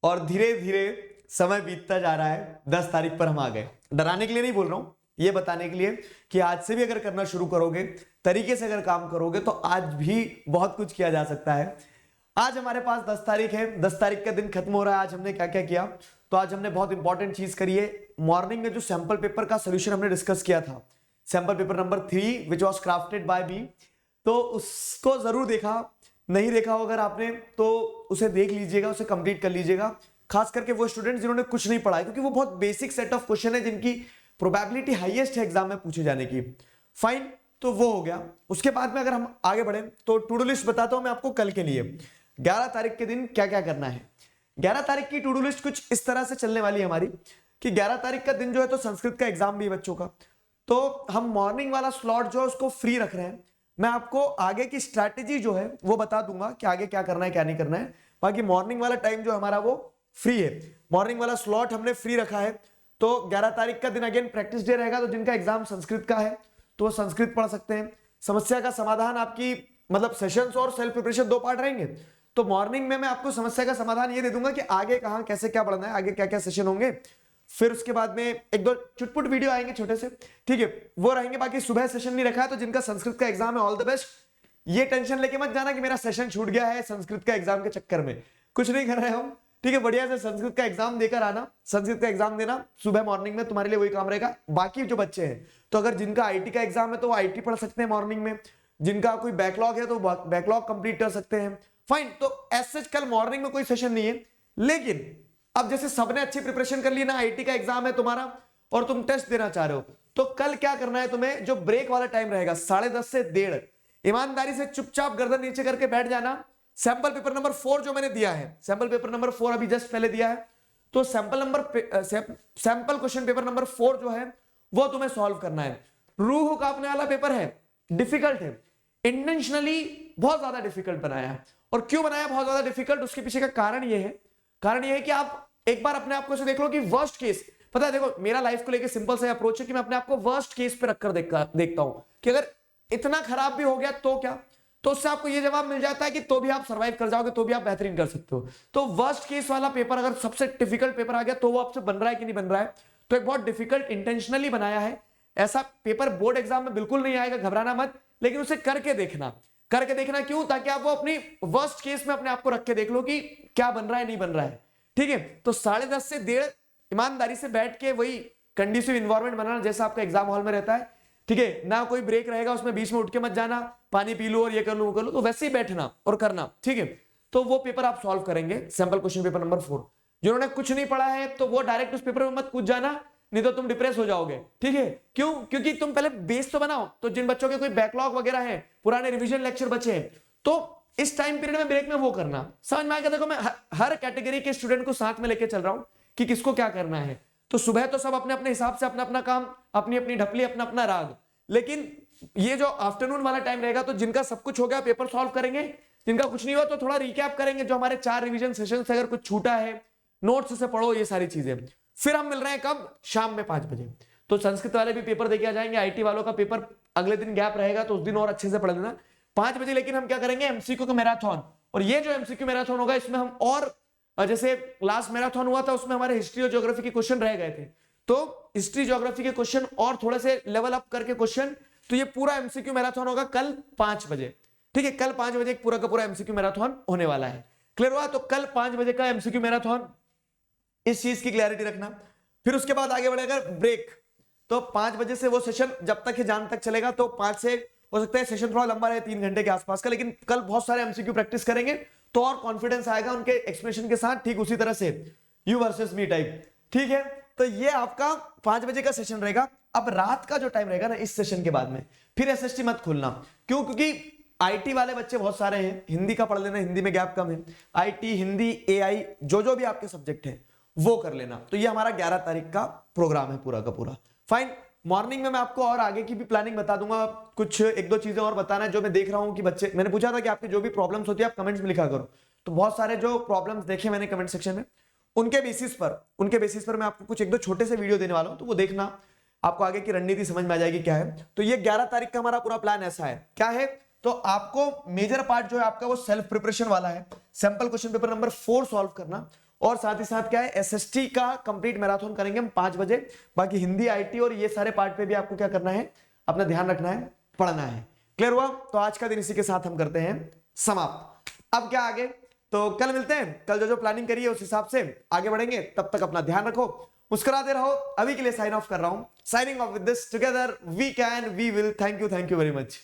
और धीरे धीरे समय बीतता जा रहा है, 10 तारीख पर हम आ गए। डराने के लिए नहीं बोल रहा हूं, ये बताने के लिए कि आज से भी अगर करना शुरू करोगे, तरीके से अगर काम करोगे, तो आज भी बहुत कुछ किया जा सकता है। आज हमारे पास 10 तारीख है, 10 तारीख का दिन खत्म हो रहा है। आज हमने क्या क्या किया? तो आज हमने बहुत इंपॉर्टेंट चीज करी है। मॉर्निंग में जो सैंपल पेपर का सोल्यूशन हमने डिस्कस किया था, sample paper number 3 which was crafted by me, तो उसको जरूर देखा। नहीं देखा हो अगर आपने तो उसे देख लीजिएगा, उसे कंप्लीट कर लीजिएगा। खास करके वो स्टूडेंट्स जिन्होंने कुछ नहीं पढ़ा है, क्योंकि वो बहुत बेसिक सेट ऑफ क्वेश्चन है जिनकी प्रोबेबिलिटी हाईएस्ट है एग्जाम में पूछे जाने की। फाइन, तो वो हो गया। उसके बाद में अगर हम आगे बढ़े तो टू डू लिस्ट बताता हूं मैं आपको कल के लिए। 11 तारीख के दिन क्या क्या करना है। 11 तारीख की टू डू लिस्ट कुछ इस तरह से चलने वाली है हमारी कि 11 तारीख का दिन जो है तो संस्कृत का एग्जाम भी है बच्चों का, तो हम मॉर्निंग वाला स्लॉट जो है उसको फ्री रख रहे हैं। मैं आपको आगे की स्ट्रैटेजी जो है वो बता दूंगा कि आगे क्या करना है क्या नहीं करना है। बाकी मॉर्निंग वाला टाइम जो हमारा वो फ्री है, मॉर्निंग वाला स्लॉट हमने फ्री रखा है। तो 11 तारीख का दिन अगेन प्रैक्टिस डे रहेगा, तो जिनका एग्जाम संस्कृत का है तो वो संस्कृत पढ़ सकते हैं। समस्या का समाधान आपकी मतलब सेशंस और सेल्फ प्रिपरेशन 2 पार्ट रहेंगे। तो मॉर्निंग में मैं आपको समस्या का समाधान ये दे दूंगा कि आगे कहां कैसे क्या पढ़ना है, आगे क्या क्या सेशन होंगे। फिर उसके बाद में 1-2 चुटपुट वीडियो आएंगे छोटे से, ठीक है, वो रहेंगे। बाकी सुबह सेशन नहीं रखा है, तो जिनका संस्कृत का एग्जाम है ऑल द बेस्ट। ये टेंशन लेके मत जाना कि मेरा सेशन छूट गया है संस्कृत का एग्जाम के चक्कर में, कुछ नहीं कर रहे हम, ठीक है। बढ़िया से संस्कृत का एग्जाम देकर आना, संस्कृत का एग्जाम देना सुबह मॉर्निंग में, तुम्हारे लिए वही काम रहेगा। बाकी जो बच्चे हैं तो अगर जिनका आईटी का एग्जाम है तो वो आईटी पढ़ सकते हैं मॉर्निंग में, जिनका कोई बैकलॉग है तो बैकलॉग कंप्लीट कर सकते हैं। फाइन, तो ऐसे कल मॉर्निंग में कोई सेशन नहीं है। लेकिन अब जैसे सबने अच्छी प्रिपरेशन कर ली ना, आईटी का एग्जाम है तुम्हारा और तुम टेस्ट देना चाह रहे हो, तो कल क्या करना है तुम्हें, जो ब्रेक वाला टाइम रहेगा 10:30 से 1:30, ईमानदारी से चुपचाप गर्दन नीचे करके बैठ जाना। सैंपल पेपर नंबर 4 जो मैंने दिया है, सैंपल पेपर नंबर 4 अभी जस्ट पहले दिया है, तो सैंपल क्वेश्चन पेपर नंबर 4 जो है वो तुम्हें सॉल्व करना है। रूह कांपने वाला पेपर है, डिफिकल्ट है, इंटेंशनली बहुत ज्यादा डिफिकल्ट बनाया है। और क्यों बनाया बहुत ज्यादा डिफिकल्ट, उसके पीछे का कारण ये है कि आप एक बार अपने आप को देख लो कि वर्स्ट केस, पता है देखो मेरा लाइफ को लेके सिंपल सा अप्रोच है कि मैं अपने आप को वर्स्ट केस पे रखकर देखता हूं कि अगर इतना खराब भी हो गया तो क्या, तो उससे आपको ये जवाब मिल जाता है कि तो भी आप सर्वाइव कर जाओगे, तो भी आप बेहतरीन कर सकते हो। तो वर्स्ट केस वाला पेपर अगर सबसे डिफिकल्ट पेपर आ गया तो वो आपसे बन रहा है कि नहीं बन रहा है, तो एक बहुत डिफिकल्ट इंटेंशनली बनाया है। ऐसा पेपर बोर्ड एग्जाम में बिल्कुल नहीं आएगा, घबराना मत, लेकिन उसे करके देखना क्यों, ताकि आप वो अपनी वर्स्ट केस में अपने आप को रख के देख लो कि क्या बन रहा है नहीं बन रहा है, ठीक है। तो 10:30 से 1:30 ईमानदारी से बैठ के वही कंडीसिव इन्वायरमेंट बनाना जैसा आपका एग्जाम हॉल में रहता है, ठीक है ना। कोई ब्रेक रहेगा उसमें बीच में उठ के मत जाना, पानी पी लो और ये कर लो वो कर लो, तो वैसे ही बैठना और करना, ठीक है। तो वो पेपर आप सॉल्व करेंगे, सैंपल क्वेश्चन पेपर नंबर 4। जिन्होंने कुछ नहीं पढ़ा है तो वो डायरेक्ट उस पेपर में मत कूद जाना, नहीं तो तुम डिप्रेस हो जाओगे, ठीक है। क्यों? क्योंकि तुम पहले बेस तो बनाओ। तो जिन बच्चों के कोई बैकलॉग वगैरह है, पुराने रिवीजन लेक्चर बचे हैं, तो इस टाइम पीरियड में ब्रेक में वो करना। समझ में आएगा? देखो मैं हर कैटेगरी के स्टूडेंट को साथ में लेके चल रहा हूं कि किसको क्या करना है। तो सुबह तो सब अपने अपने हिसाब से अपना अपना काम, अपनी अपनी ढपली, अपना अपना राग, लेकिन ये जो आफ्टरनून वाला टाइम रहेगा तो जिनका सब कुछ हो गया पेपर सॉल्व करेंगे, जिनका कुछ नहीं हुआ तो थोड़ा रिकैप करेंगे, जो हमारे 4 रिवीजन सेशन से अगर कुछ छूटा है, नोट्स से पढ़ो, ये सारी चीजें। फिर हम मिल रहे हैं कब? शाम में 5 बजे। तो संस्कृत वाले भी पेपर देके आ जाएंगे, आईटी वालों का पेपर अगले दिन गैप रहेगा तो उस दिन और अच्छे से पढ़ लेना 5 बजे। लेकिन हम क्या करेंगे? एमसीक्यू का मैराथन। और ये जो एमसीक्यू मैराथन होगा इसमें हम और जैसे लास्ट मैराथन हुआ था उसमें हमारे हिस्ट्री और ज्योग्राफी के क्वेश्चन रह गए थे, तो हिस्ट्री ज्योग्राफी के क्वेश्चन और थोड़े से लेवल अप करके क्वेश्चन, तो ये पूरा एमसीक्यू मैराथन होगा कल 5 बजे, ठीक है। कल 5 बजे एक पूरा का पूरा एमसीक्यू मैराथन होने वाला है। क्लियर हुआ? तो कल 5 बजे का एमसीक्यू मैराथन, इस चीज की क्लैरिटी रखना। फिर उसके बाद आगे बढ़ेगा ब्रेक, तो 5 बजे से वो सेशन जब तक जान तक चलेगा, तो 5 से हो सकता है सेशन थोड़ा लंबा रहे, 3 घंटे के आसपास का, लेकिन कल बहुत सारे एमसीक्यू प्रैक्टिस करेंगे तो और कॉन्फिडेंस आएगा उनके एक्सप्लेनेशन के साथ, ठीक उसी तरह से यू वर्सेस मी टाइप, ठीक है। तो ये आपका 5 बजे का सेशन रहेगा। अब रात का जो टाइम रहेगा ना, इस सेशन के बाद में फिर एसएसटी मत खोलना। क्यों? क्योंकि आईटी वाले बच्चे बहुत सारे हैं, हिंदी का पढ़ लेना, हिंदी में गैप कम है, आईटी, हिंदी, एआई, जो भी आपके सब्जेक्ट है वो कर लेना। तो ये हमारा 11 तारीख का प्रोग्राम है पूरा का पूरा। फाइन, मॉर्निंग में मैं आपको और आगे की भी प्लानिंग बता दूंगा, कुछ 1-2 चीजें और बताना है जो मैं देख रहा हूं कि बच्चे, मैंने पूछा था कि आपकी जो भी प्रॉब्लम्स होती है आप कमेंट्स में लिखा करो, तो बहुत सारे जो प्रॉब्लम्स देखे मैंने कमेंट सेक्शन में, उनके बेसिस पर मैं आपको कुछ 1-2 छोटे से वीडियो देने वाला हूं, तो वो देखना, आपको आगे की रणनीति समझ में आ जाएगी क्या है। तो ये 11 तारीख का हमारा पूरा प्लान ऐसा है, क्या है? तो आपको मेजर पार्ट जो है आपका वो सेल्फ प्रिपरेशन वाला है, sample question paper number 4 solve करना। और साथ ही साथ क्या है, एसएसटी का कंप्लीट मैराथन करेंगे हम 5 बजे। बाकी हिंदी, आईटी और ये सारे पार्ट पे भी आपको क्या करना है, अपना ध्यान रखना है, पढ़ना है। क्लियर हुआ? तो आज का दिन इसी के साथ हम करते हैं समाप्त। अब क्या आगे, तो कल मिलते हैं, कल जो जो प्लानिंग करिए उस हिसाब से आगे बढ़ेंगे। तब तक अपना ध्यान रखो, मुस्कुराते रहो। अभी के लिए साइन ऑफ कर रहा हूं, signing off with this, together we can, we will. Thank you very much.